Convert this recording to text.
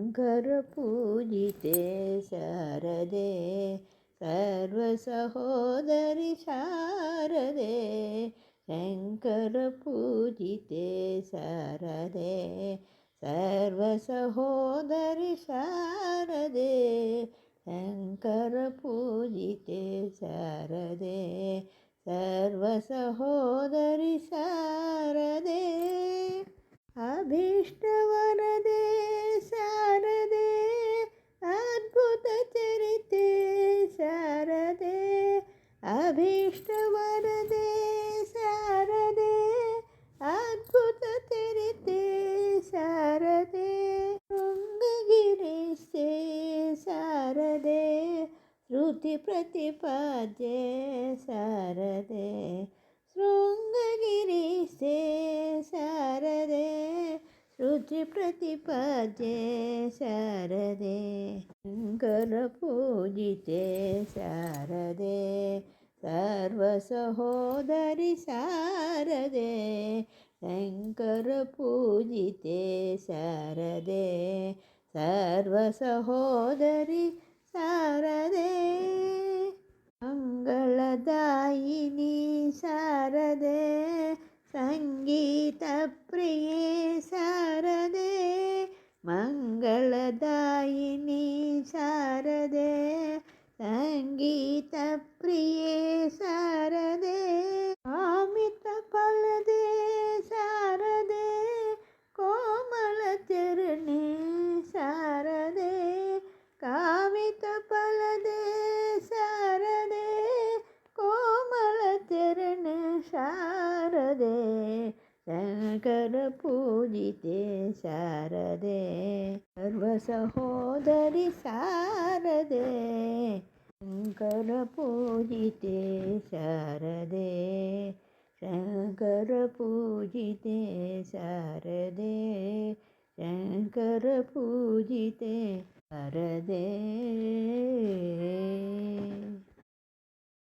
शङ्करपूजिते शारदे सर्वसहोदरि शारदे शङ्करपूजिते शारदे सर्वसहोदरि शारदे शङ्करपूजिते शारदे सर्वसहोदरि शारदे अभीष्टवरदे शारदे अद्भुतचरिते शारदे अभीष्टवरदे शारदे अद्भुतचरिते शारदे शृङ्गगिरिस्ते शारदे श्रुतिप्रतिपाद्ये शारदे शृङ्गगिरिस्ते शारदे श्रुतिप्रतिपाद्ये शारदे शङ्करपूजिते शारदे सर्वसहोदरि शारदे शङ्करपूजिते शारदे सर्वसहोदरि शारदे मङ्गलदायिनी शारदे सङ्गीतप्रिये शारदे मङ्गलदायिनी शारदे सङ्गीतप्रिये शारदे कामितफलदे शारदे कोमलचरणे शारदे कामितफलदे शारदे कोमलचरण शारदे शङ्करपूजिते शारदे सर्वसहोदरि शारदे शङ्करपूजिते शारदे शङ्करपूजिते शारदे शङ्करपूजिते शारदे।